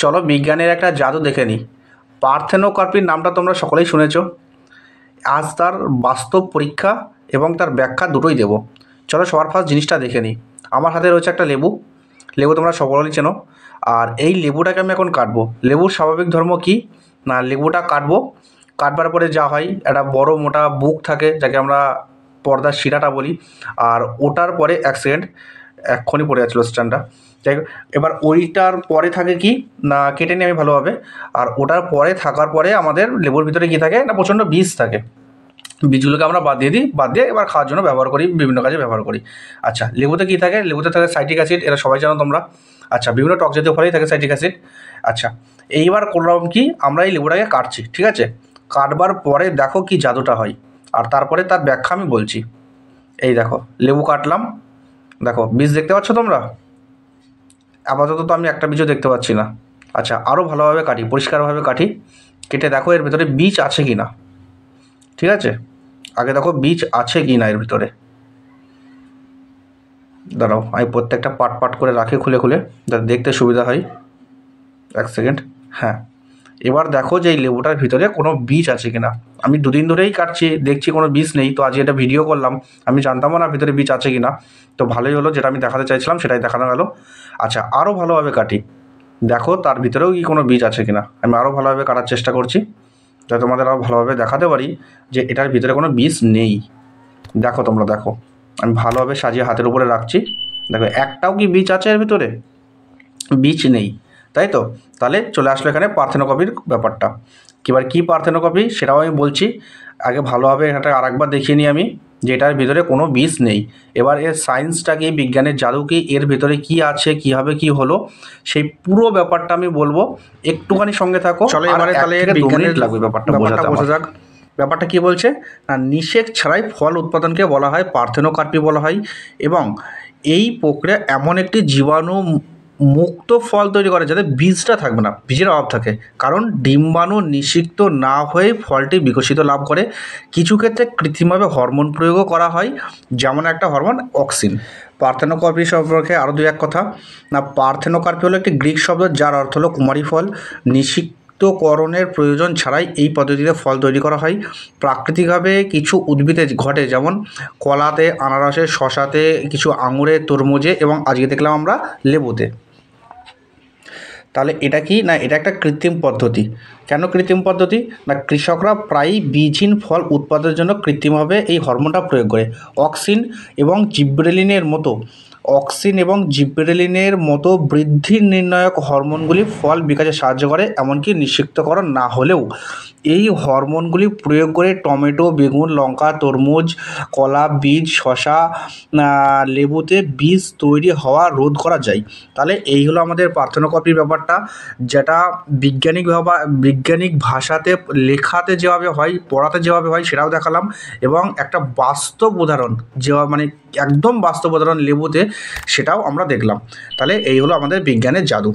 চলো বিজ্ঞানের একটা জাদু দেখে নিই। পার্থেনোকার্পির নামটা তোমরা সকলেই শুনেছ। আজ তার বাস্তব পরীক্ষা এবং তার ব্যাখ্যা দুটোই দেব। চলো সবার ফার্স্ট জিনিসটা দেখে নিই। আমার হাতে রয়েছে একটা লেবু। লেবু তোমরা সকলেই চেনো। আর এই লেবুটাকে আমি এখন কাটবো। লেবুর স্বাভাবিক ধর্ম কী না, লেবুটা কাটবো, কাটবার পরে যা হয় একটা বড় মোটা বুক থাকে যাকে আমরা পর্দার শিরাটা বলি। আর ওটার পরে এক সেকেন্ড, এক্ষুনি পড়ে যাচ্ছিলো স্ট্যান্ডটা, যাই হোক। এবার ওইটার পরে থাকে কি না, কেটে নিই আমি ভালোভাবে। আর ওটার পরে থাকার পরে আমাদের লেবুর ভিতরে কী থাকে না, প্রচণ্ড বীজ থাকে। বীজগুলোকে আমরা বাদ দিয়ে দিই, বাদ দিয়ে এবার খাওয়ার জন্য ব্যবহার করি, বিভিন্ন কাজে ব্যবহার করি। আচ্ছা, লেবুতে কী থাকে? লেবুতে থাকে সাইট্রিক অ্যাসিড, এটা সবাই জানো তোমরা। আচ্ছা, বিভিন্ন টক জাতীয় ফলেই থাকে সাইট্রিক অ্যাসিড। আচ্ছা, এইবার করলাম কি, আমরা এই লেবুটাকে কাটছি, ঠিক আছে? কাটবার পরে দেখো কি জাদুটা হয়, আর তারপরে তার ব্যাখ্যা আমি বলছি। এই দেখো, লেবু কাটলাম, দেখো বীজ দেখতে পাচ্ছ তোমরা? আপাতত তো আমি একটা বীজও দেখতে পাচ্ছি না। আচ্ছা, আরও ভালোভাবে কাটি, পরিষ্কারভাবে কাটি, কেটে দেখো এর ভিতরে বীজ আছে কি না। ঠিক আছে, আগে দেখো বীজ আছে কি না এর ভিতরে। দাঁড়াও, আমি প্রত্যেকটা পার্ট পার্ট করে রাখি খুলে খুলে, যাতে দেখতে সুবিধা হয়। এক সেকেন্ড। হ্যাঁ, এবার দেখো যে এই লেবুটার ভিতরে কোনো বীজ আছে কি না। আমি দুদিন ধরেই কাটছি, দেখছি কোনো বীজ নেই, তো আজকে এটা ভিডিও করলাম। আমি জানতামও না ভিতরে বীজ আছে কি না, তো ভালোই হলো, যেটা আমি দেখাতে চাইছিলাম সেটাই দেখানো গেল। আচ্ছা, আরও ভালোভাবে কাটি, দেখো তার ভিতরেও কি কোনো বীজ আছে কি না। আমি আরও ভালোভাবে কাটার চেষ্টা করছি, যাতে তোমাদের আরও ভালোভাবে দেখাতে পারি যে এটার ভিতরে কোনো বীজ নেই। দেখো তোমরা, দেখো আমি ভালোভাবে সাজিয়ে হাতের উপরে রাখছি, দেখো একটাও কি বীজ আছে এর ভিতরে? বীজ নেই, তাই তো? তাহলে চলে আসলো এখানে পার্থেনোকপির ব্যাপারটা। এবার কী পার্থেনোকপি সেটাও আমি বলছি। আগে ভালোভাবে এটা আরেকবার দেখিয়ে নিই আমি, যে এটার ভিতরে কোনো বীজ নেই। এবার এর সায়েন্সটা কি, বিজ্ঞানের জাদু কি, এর ভিতরে কি আছে, কীভাবে কি হলো, সেই পুরো ব্যাপারটা আমি বলবো। একটুখানি সঙ্গে থাকো। চলো এবারে তাহলে বিজ্ঞানের লাগবে ব্যাপারটা বোঝা যাক। ব্যাপারটা কী বলছে না, নিষেক ছাড়াই ফল উৎপাদনকে বলা হয় পার্থেনোকার্পি বলা হয়। এবং এই প্রক্রিয়া এমন একটি জীবাণু মুক্ত ফল তৈরি করে যাতে বীজটা থাকবে না, বীজের অভাব থাকে, কারণ ডিম্বাণু নিষিক্ত না হয়ে ফলটি বিকশিত লাভ করে। কিছু ক্ষেত্রে কৃত্রিমভাবে হরমোন প্রয়োগও করা হয়, যেমন একটা হরমোন অক্সিন। পার্থেনোকার্পি সম্পর্কে আরও দু এক কথা না, পার্থেনোকার্পি হলো একটি গ্রিক শব্দ, যার অর্থ হলো কুমারী ফল। নিষিক্তকরণের প্রয়োজন ছাড়াই এই পদ্ধতিতে ফল তৈরি করা হয়। প্রাকৃতিকভাবে কিছু উদ্ভিদে ঘটে, যেমন কলাতে, আনারসে, শশাতে, কিছু আঙুরে, তরমুজে এবং আজকে দেখলাম আমরা লেবুতে। তাহলে এটা কি না, এটা একটা কৃত্রিম পদ্ধতি। কেন কৃত্রিম পদ্ধতি না, কৃষকরা প্রায়ই বীজহীন ফল উৎপাদনের জন্য কৃত্রিমভাবে এই হরমোনটা প্রয়োগ করে। অক্সিন এবং জিব্রেলিনের মতো বৃদ্ধি নির্ণায়ক হরমোনগুলি ফল বিকাশে সাহায্য করে। এমনকি নিষিক্তকরণ না হলেও এই হরমোনগুলি প্রয়োগ করে টমেটো, বেগুন, লঙ্কা, তরমুজ, কলা, বীজ, শশা, লেবুতে বীজ তৈরি হওয়া রোধ করা যায়। তাহলে এই হলো আমাদের পার্থেনোকপির ব্যাপারটা, যেটা বৈজ্ঞানিক ভাষাতে, লেখাতে যেভাবে হয়, পড়াতে যেভাবে হয় সেটাও দেখালাম, এবং একটা বাস্তব উদাহরণ, যেভাবে মানে একদম বাস্তব উদাহরণ লেবুতে, সেটাও আমরা দেখলাম। তাহলে এই হলো আমাদের বিজ্ঞানের জাদু।